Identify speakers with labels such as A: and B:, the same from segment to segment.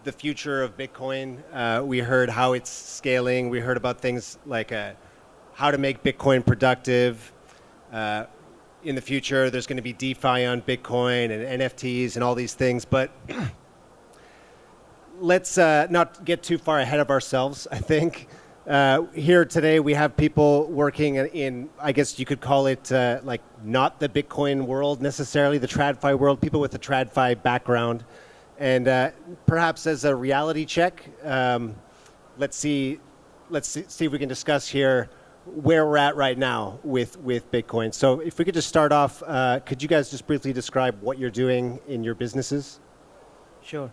A: the future of Bitcoin. We heard how it's scaling. We heard about things like how to make Bitcoin productive. In the future, there's going to be DeFi on Bitcoin and NFTs and all these things. But let's not get too far ahead of ourselves, I think. Here today, we have people working in, I guess you could call it like not the Bitcoin world necessarily, the TradFi world, people with a TradFi background. And perhaps as a reality check, let's see if we can discuss here where we're at right now with Bitcoin. So if we could just start off, could you guys just briefly describe what you're doing in your businesses?
B: Sure.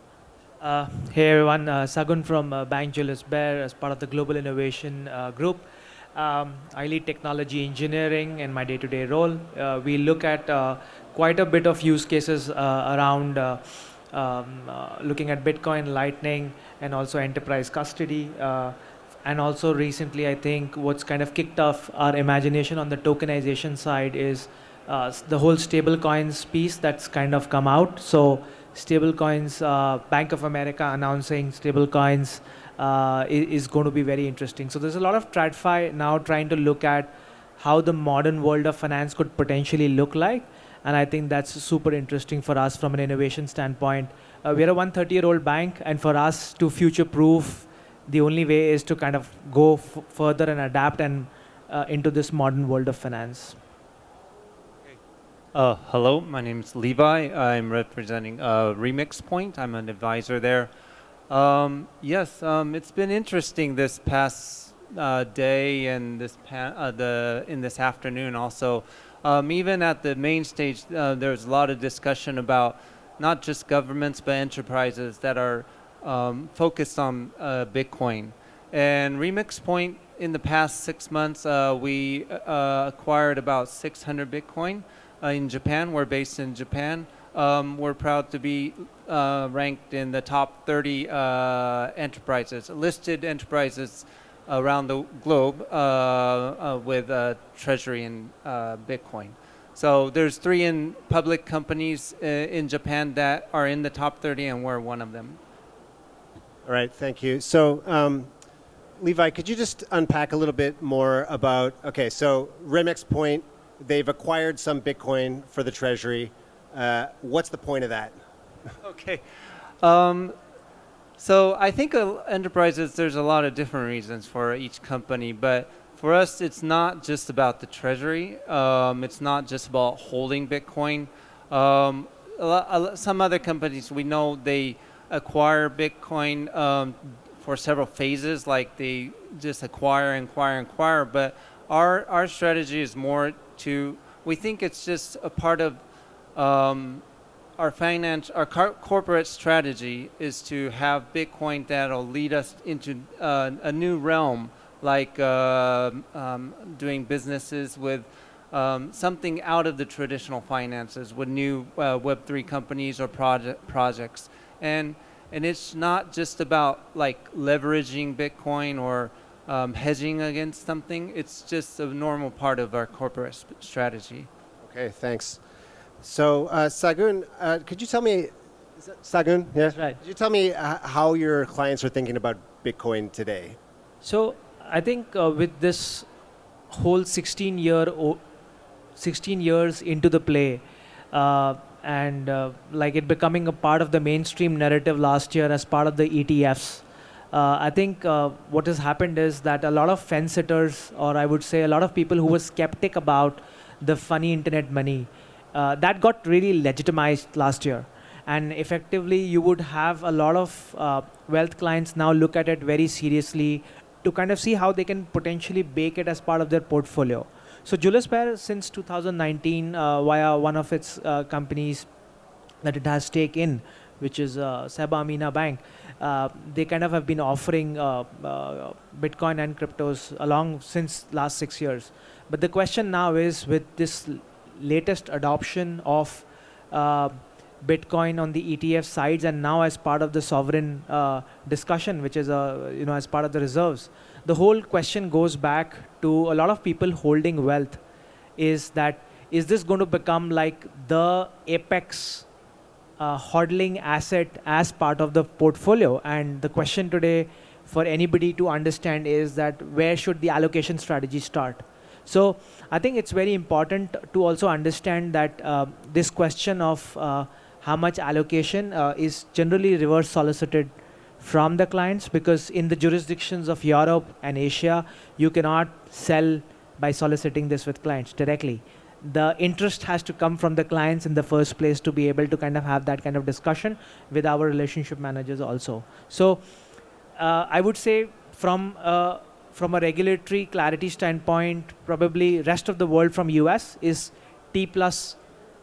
B: Hey everyone, Sagun from Bank Julius Baer as part of the Global Innovation Group. I lead technology engineering in my day-to-day role. We look at quite a bit of use cases around looking at Bitcoin, Lightning, and also enterprise custody. And also recently, I think what's kind of kicked off our imagination on the tokenization side is the whole stablecoins piece that's kind of come out. So stablecoins, Bank of America announcing stablecoins is going to be very interesting. So there's a lot of TradFi now trying to look at how the modern world of finance could potentially look like. And I think that's super interesting for us from an innovation standpoint. We're a 130-year-old bank, and for us to future-proof, the only way is to kind of go further and adapt and into this modern world of finance.
C: Hello, my name is Levi. I'm representing Remix Point. I'm an advisor there. Yes, it's been interesting this past day and in this afternoon also. Even at the main stage, there's a lot of discussion about not just governments but enterprises that are focused on Bitcoin. And Remix Point, in the past 6 months, we acquired about 600 Bitcoin. In Japan. We're based in Japan. We're proud to be ranked in the top 30 enterprises, listed enterprises around the globe with treasury in Bitcoin. So there's 3 public companies in Japan that are in the top 30, and we're one of them.
A: All right, thank you. So Levi, could you just unpack a little bit more about, okay, so Remix Point, they've acquired some Bitcoin for the treasury. What's the point of that?
C: Okay. So I think enterprises, there's a lot of different reasons for each company, but for us, it's not just about the treasury. It's not just about holding Bitcoin. Some other companies, we know they acquire Bitcoin for several phases, like they just acquire, but our strategy is more we think it's just a part of our corporate strategy is to have Bitcoin that'll lead us into a new realm, like doing businesses with something out of the traditional finances with new Web3 companies or projects. And it's not just about like leveraging Bitcoin or hedging against something. It's just a normal part of our corporate strategy.
A: Okay, thanks. So Sagun, could you tell me, is that Sagun? Yeah?
B: That's right.
A: Could you tell me how your clients are thinking about Bitcoin today?
B: So I think with this whole 16 years into the play, and like it becoming a part of the mainstream narrative last year as part of the ETFs, I think what has happened is that a lot of fence sitters, or I would say a lot of people who were skeptic about the funny internet money, that got really legitimized last year. And effectively, you would have a lot of wealth clients now look at it very seriously to kind of see how they can potentially bake it as part of their portfolio. So Julius Baer, since 2019, via one of its companies that it has stake in, which is Seba Amina Bank, they kind of have been offering Bitcoin and cryptos along since last 6 years. But the question now is, with this latest adoption of Bitcoin on the ETF sides, and now as part of the sovereign discussion, which is as part of the reserves, the whole question goes back to a lot of people holding wealth. Is this going to become like the apex hodling asset as part of the portfolio. And the question today for anybody to understand is that where should the allocation strategy start? So I think it's very important to also understand that this question of how much allocation is generally reverse solicited from the clients, because in the jurisdictions of Europe and Asia, you cannot sell by soliciting this with clients directly. The interest has to come from the clients in the first place to be able to kind of have that kind of discussion with our relationship managers also. So I would say from a regulatory clarity standpoint, probably rest of the world from US is T plus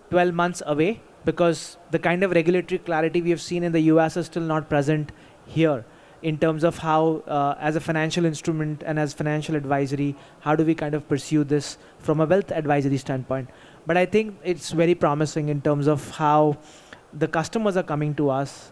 B: 12 months away, because the kind of regulatory clarity we have seen in the US is still not present here in terms of how, as a financial instrument and as financial advisory, how do we kind of pursue this from a wealth advisory standpoint. But I think it's very promising in terms of how the customers are coming to us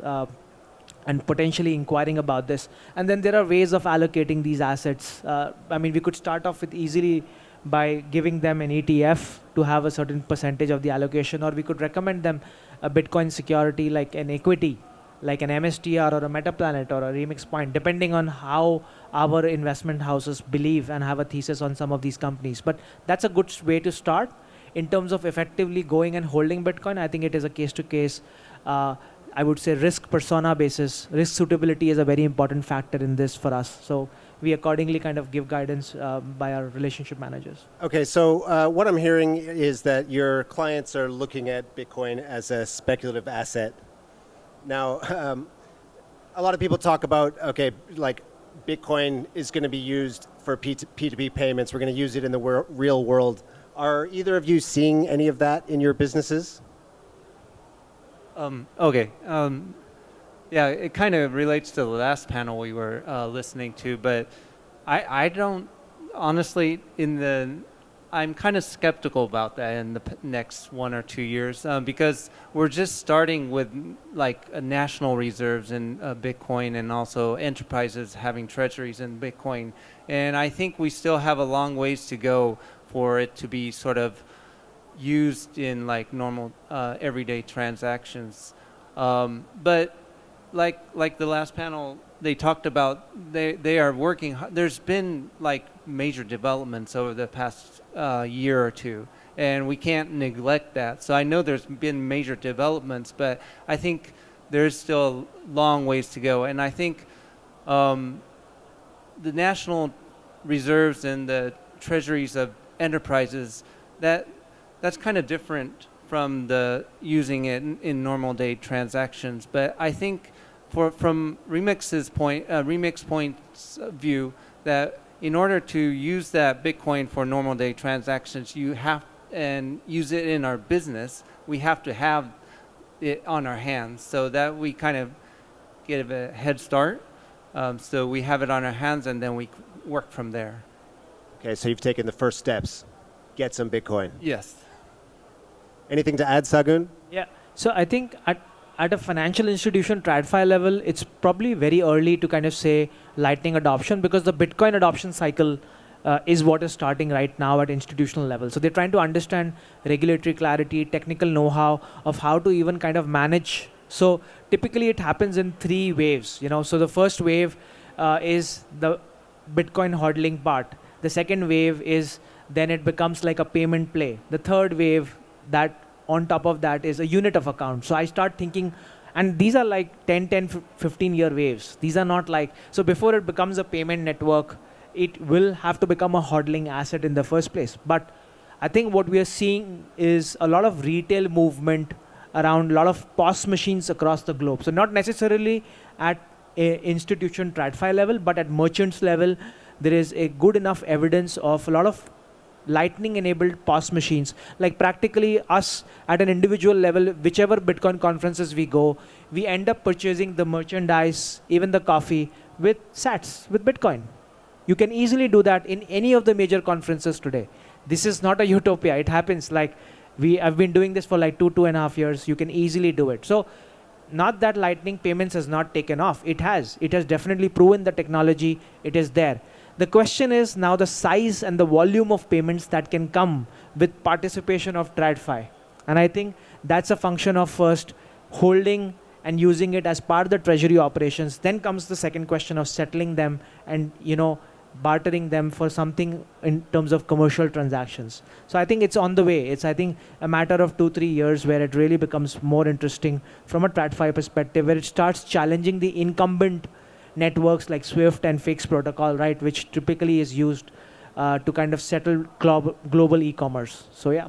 B: and potentially inquiring about this. And then there are ways of allocating these assets. I mean, we could start off with easily by giving them an ETF to have a certain percentage of the allocation, or we could recommend them a Bitcoin security like an equity, like an MSTR or a Metaplanet or a Remix Point, depending on how our investment houses believe and have a thesis on some of these companies. But that's a good way to start. In terms of effectively going and holding Bitcoin, I think it is a case-to-case, I would say risk persona basis. Risk suitability is a very important factor in this for us. So we accordingly kind of give guidance by our relationship managers.
A: Okay, so what I'm hearing is that your clients are looking at Bitcoin as a speculative asset. Now, a lot of people talk about, okay, like Bitcoin is going to be used for P2P payments. We're going to use it in the real world. Are either of you seeing any of that in your businesses?
C: Okay. Yeah, it kind of relates to the last panel we were listening to, but I don't, honestly, I'm kind of skeptical about that in the next 1 or 2 years because we're just starting with like national reserves in Bitcoin and also enterprises having treasuries in Bitcoin. And I think we still have a long ways to go for it to be sort of used in like normal everyday transactions. But like the last panel, they talked about they are working. There's been like major developments over the past year or two, and we can't neglect that. So I know there's been major developments, but I think there's still a long ways to go. And I think the national reserves and the treasuries of enterprises, that's kind of different from the using it in normal day transactions. But I think from Remix Point's view, that in order to use that Bitcoin for normal day transactions, you have and use it in our business, we have to have it on our hands so that we kind of get a head start. So we have it on our hands and then we work from there.
A: Okay, so you've taken the first steps. Get some Bitcoin.
C: Yes.
A: Anything to add, Sagun?
B: Yeah. So I think at a financial institution TradFi level, it's probably very early to kind of say Lightning adoption, because the Bitcoin adoption cycle is what is starting right now at institutional level. So they're trying to understand regulatory clarity, technical know-how of how to even kind of manage. So typically it happens in 3 waves. So the first wave is the Bitcoin hodling part. The second wave is then it becomes like a payment play. The third wave, that on top of that, is a unit of account. So I start thinking, and these are like 10, 15 year waves. These are not like, so before it becomes a payment network, it will have to become a hodling asset in the first place. But I think what we are seeing is a lot of retail movement around a lot of POS machines across the globe. So not necessarily at a institution TradFi level, but at merchants level, there is a good enough evidence of a lot of Lightning-enabled POS machines. Like practically us at an individual level, whichever Bitcoin conferences we go, we end up purchasing the merchandise, even the coffee, with sats, with Bitcoin. You can easily do that in any of the major conferences today. This is not a utopia. It happens. Like I've been doing this for like 2.5 years. You can easily do it. So not that Lightning payments has not taken off. It has. It has definitely proven the technology. It is there. The question is now the size and the volume of payments that can come with participation of TradFi. And I think that's a function of first holding and using it as part of the treasury operations. Then comes the second question of settling them and bartering them for something in terms of commercial transactions. So I think it's on the way. It's, I think, a matter of 2-3 years where it really becomes more interesting from a TradFi perspective, where it starts challenging the incumbent networks like Swift and Fix protocol, right, which typically is used to kind of settle global e-commerce. So yeah.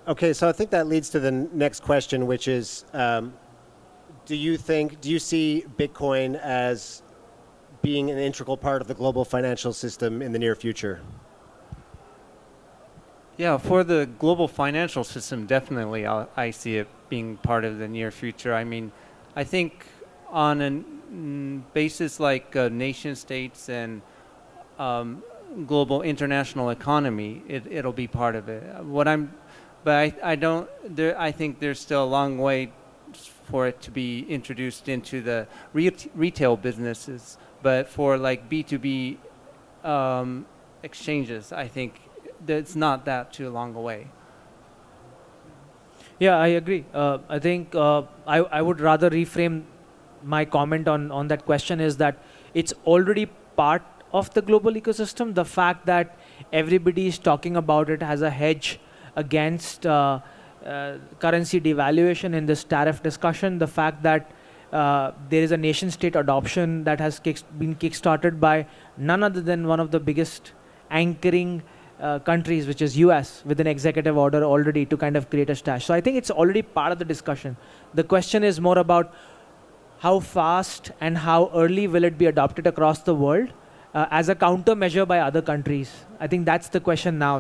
A: Okay, so I think that leads to the next question, which is, do you see Bitcoin as being an integral part of the global financial system in the near future?
C: Yeah, for the global financial system, definitely I see it being part of the near future. I mean, I think on a basis like nation states and global international economy, it'll be part of it. I think there's still a long way for it to be introduced into the retail businesses. But for like B2B exchanges, I think it's not that too long away.
B: Yeah, I agree. I think I would rather reframe my comment on that question is that it's already part of the global ecosystem. The fact that everybody is talking about it as a hedge against currency devaluation in this tariff discussion, the fact that there is a nation state adoption that has been kickstarted by none other than one of the biggest anchoring countries, which is US, with an executive order already to kind of create a stash. So I think it's already part of the discussion. The question is more about how fast and how early will it be adopted across the world as a countermeasure by other countries. I think that's the question now.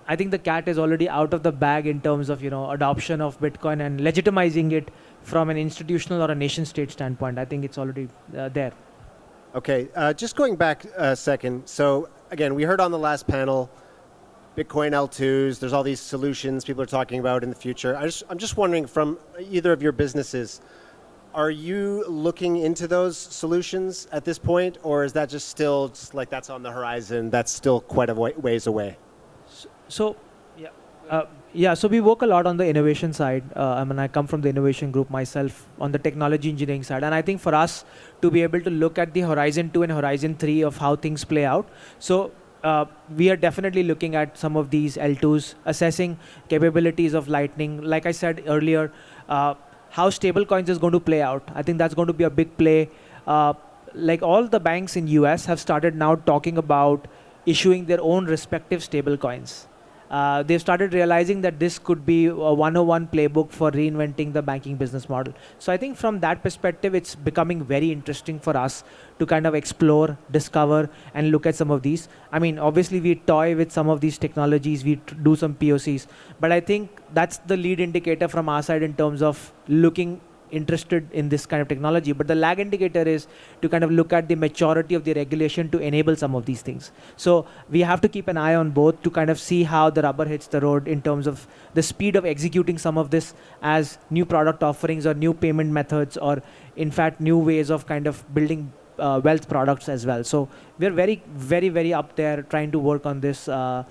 B: I think the cat is already out of the bag in terms of adoption of Bitcoin and legitimizing it from an institutional or a nation state standpoint. I think it's already there.
A: Okay, just going back a second. So again, we heard on the last panel, Bitcoin L2s, there's all these solutions people are talking about in the future. I'm just wondering, from either of your businesses, are you looking into those solutions at this point, or is that just still like that's on the horizon, that's still quite a ways away?
B: So we work a lot on the innovation side. I come from the innovation group myself on the technology engineering side. And I think for us to be able to look at the Horizon 2 and Horizon 3 of how things play out, so we are definitely looking at some of these L2s, assessing capabilities of Lightning. Like I said earlier, how stablecoins is going to play out. I think that's going to be a big play. Like all the banks in US have started now talking about issuing their own respective stablecoins. They've started realizing that this could be a 101 playbook for reinventing the banking business model. So I think from that perspective, it's becoming very interesting for us to kind of explore, discover, and look at some of these. I mean, obviously we toy with some of these technologies, we do some POCs, but I think that's the lead indicator from our side in terms of looking interested in this kind of technology. But the lag indicator is to kind of look at the maturity of the regulation to enable some of these things. So we have to keep an eye on both to kind of see how the rubber hits the road in terms of the speed of executing some of this as new product offerings or new payment methods, or in fact new ways of kind of building wealth products as well. So we're very, very, very up there trying to work on this to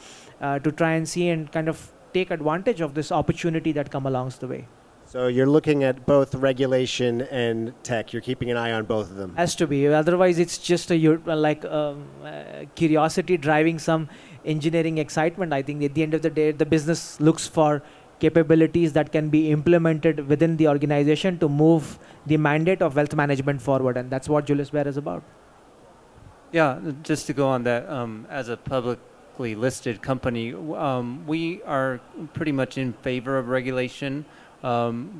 B: try and see and kind of take advantage of this opportunity that come along the way.
A: So you're looking at both regulation and tech. You're keeping an eye on both of them.
B: Has to be. Otherwise, it's just curiosity driving some engineering excitement. I think at the end of the day, the business looks for capabilities that can be implemented within the organization to move the mandate of wealth management forward. And that's what Julius Baer is about.
C: Yeah, just to go on that, as a publicly listed company, we are pretty much in favor of regulation.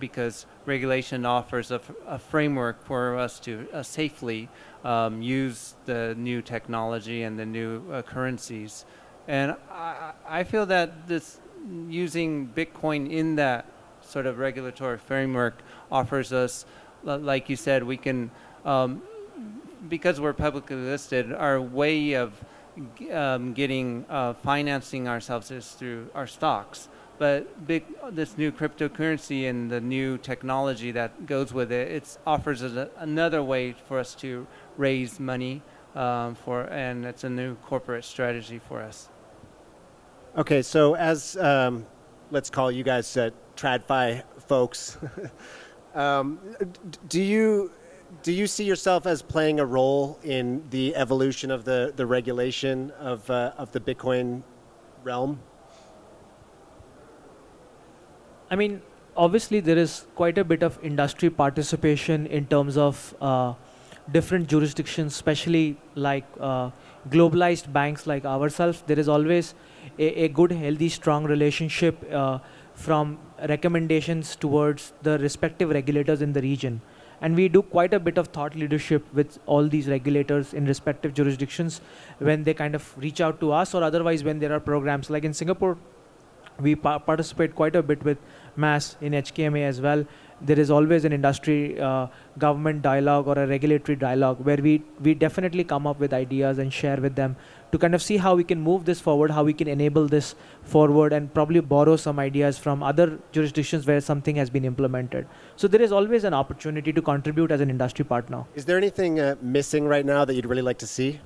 C: Because regulation offers a framework for us to safely use the new technology and the new currencies. And I feel that this using Bitcoin in that sort of regulatory framework offers us, like you said, we can, because we're publicly listed, our way of financing ourselves is through our stocks. But this new cryptocurrency and the new technology that goes with it, it offers us another way for us to raise money and it's a new corporate strategy for us.
A: Okay, so as let's call you guys TradFi folks. Do you see yourself as playing a role in the evolution of the regulation of the Bitcoin realm?
B: I mean, obviously, there is quite a bit of industry participation in terms of different jurisdictions, especially like globalized banks like ourselves. There is always a good, healthy, strong relationship from recommendations towards the respective regulators in the region. And we do quite a bit of thought leadership with all these regulators in respective jurisdictions when they kind of reach out to us, or otherwise when there are programs. Like in Singapore, we participate quite a bit with MAS in HKMA as well. There is always an industry government dialogue or a regulatory dialogue where we definitely come up with ideas and share with them to kind of see how we can move this forward, how we can enable this forward, and probably borrow some ideas from other jurisdictions where something has been implemented. So there is always an opportunity to contribute as an industry partner.
A: Is there anything missing right now that you'd really like to see?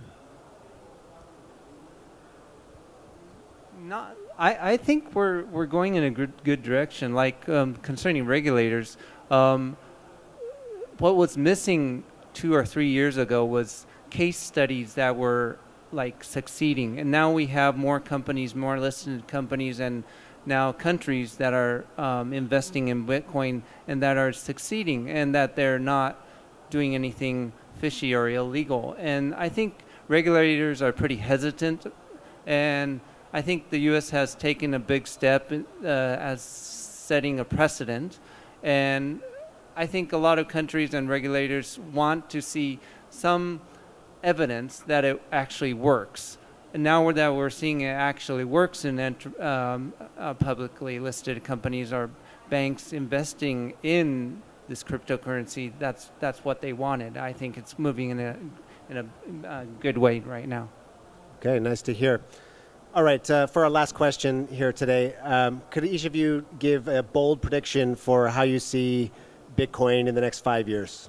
C: Not. I think we're going in a good direction. Like concerning regulators, what was missing 2 or 3 years ago was case studies that were like succeeding, and now we have more companies, more listed companies, and now countries that are investing in Bitcoin and that are succeeding, and that they're not doing anything fishy or illegal. And I think regulators are pretty hesitant, and I think the U.S. has taken a big step as setting a precedent, and I think a lot of countries and regulators want to see some evidence that it actually works. And now that we're seeing it actually works in publicly listed companies or banks investing in this cryptocurrency, that's what they wanted. I think it's moving in a good way right now.
A: Okay, nice to hear. All right, for our last question here today, could each of you give a bold prediction for how you see Bitcoin in the next 5 years?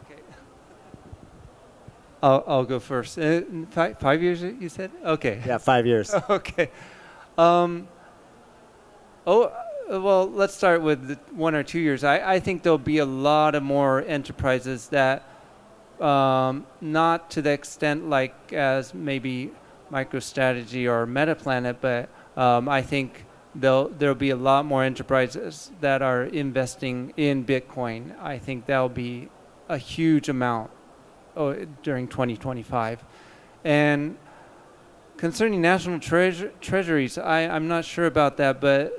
C: Okay. I'll go first. 5 years, you said? Okay.
A: Yeah, 5 years.
C: Okay. Well, let's start with the 1 or 2 years. I think there'll be a lot of more enterprises that not to the extent like as maybe MicroStrategy or MetaPlanet, but I think there'll be a lot more enterprises that are investing in Bitcoin. I think that'll be a huge amount during 2025. And concerning national treasuries, I'm not sure about that, but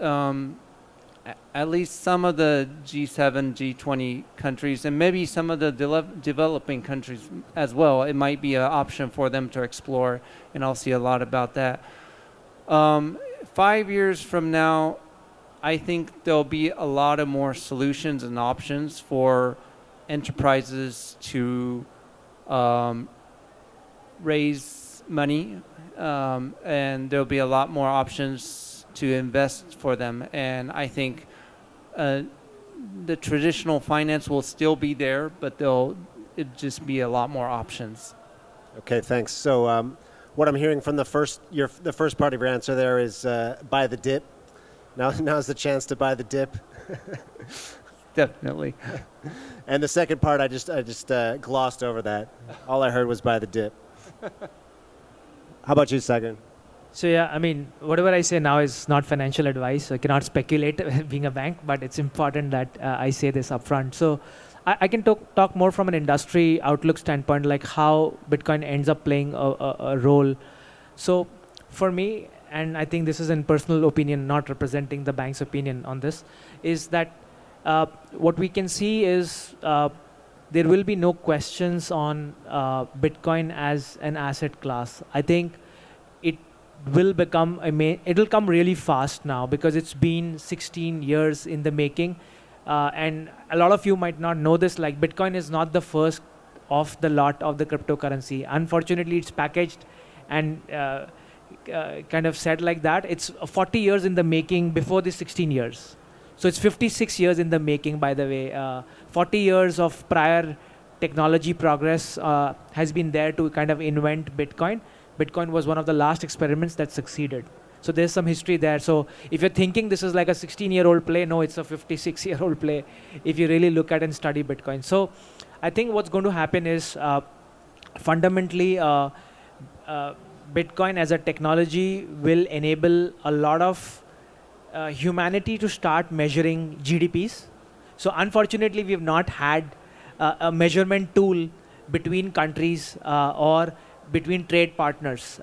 C: at least some of the G7, G20 countries, and maybe some of the developing countries as well, it might be an option for them to explore, and I'll see a lot about that. 5 years from now, I think there'll be a lot of more solutions and options for enterprises to raise money, and there'll be a lot more options to invest for them. And I think the traditional finance will still be there, but it'll just be a lot more options.
A: Okay, thanks. So what I'm hearing from the first part of your answer there is buy the dip. Now's the chance to buy the dip.
C: Definitely.
A: And the second part, I just glossed over that. All I heard was buy the dip. How about you, Sagan?
B: So yeah, I mean, whatever I say now is not financial advice. I cannot speculate being a bank, but it's important that I say this upfront. So I can talk more from an industry outlook standpoint, like how Bitcoin ends up playing a role. So for me, and I think this is in personal opinion, not representing the bank's opinion on this, is that what we can see is there will be no questions on Bitcoin as an asset class. I think it will become it'll come really fast now because it's been 16 years in the making. And a lot of you might not know this, like Bitcoin is not the first of the lot of the cryptocurrency. Unfortunately, it's packaged and kind of said like that. It's 40 years in the making before the 16 years. So it's 56 years in the making, by the way. 40 years of prior technology progress has been there to kind of invent Bitcoin. Bitcoin was one of the last experiments that succeeded. So there's some history there. So if you're thinking this is like a 16-year-old play, no, it's a 56-year-old play if you really look at and study Bitcoin. So I think what's going to happen is fundamentally Bitcoin as a technology will enable a lot of humanity to start measuring GDPs. So unfortunately, we've not had a measurement tool between countries or between trade partners.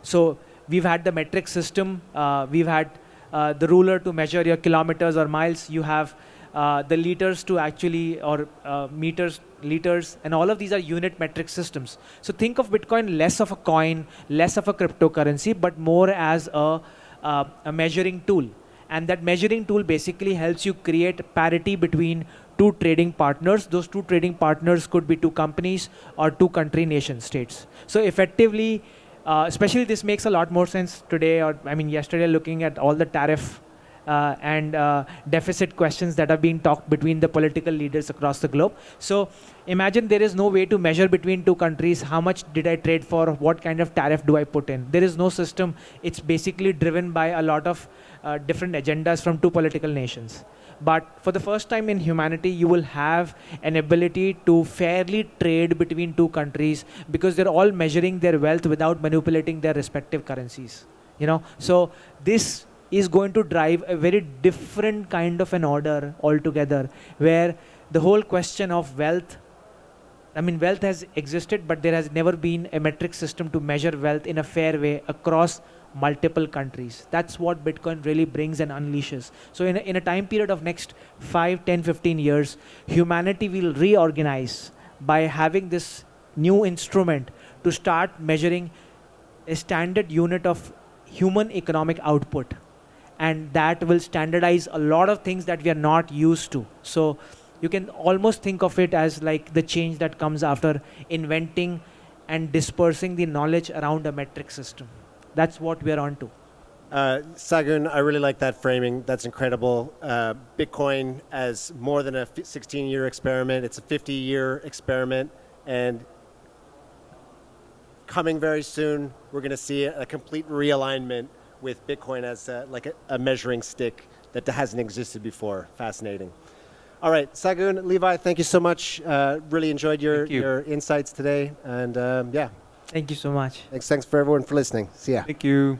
B: So we've had the metric system. We've had the ruler to measure your kilometers or miles. You have the liters to actually, or meters, liters, and all of these are unit metric systems. So think of Bitcoin less of a coin, less of a cryptocurrency, but more as a measuring tool. And that measuring tool basically helps you create parity between two trading partners. Those two trading partners could be two companies or two country nation states. So effectively, especially this makes a lot more sense today, or I mean yesterday, looking at all the tariff and deficit questions that are being talked between the political leaders across the globe. So imagine there is no way to measure between two countries how much did I trade for, what kind of tariff do I put in. There is no system. It's basically driven by a lot of different agendas from two political nations. But for the first time in humanity, you will have an ability to fairly trade between two countries because they're all measuring their wealth without manipulating their respective currencies. So this is going to drive a very different kind of an order altogether, where the whole question of wealth, I mean, wealth has existed, but there has never been a metric system to measure wealth in a fair way across multiple countries. That's what Bitcoin really brings and unleashes. So in a time period of next 5, 10, 15 years, humanity will reorganize by having this new instrument to start measuring a standard unit of human economic output. And that will standardize a lot of things that we are not used to. So you can almost think of it as like the change that comes after inventing and dispersing the knowledge around a metric system. That's what we're on to.
A: Sagun, I really like that framing. That's incredible. Bitcoin as more than a 16-year experiment. It's a 50-year experiment. And coming very soon, we're going to see a complete realignment with Bitcoin as like a measuring stick that hasn't existed before. Fascinating. All right, Sagun, Levi, thank you so much. Really enjoyed your insights today. And yeah.
B: Thank you so much.
A: Thanks for everyone for listening. See ya.
C: Thank you.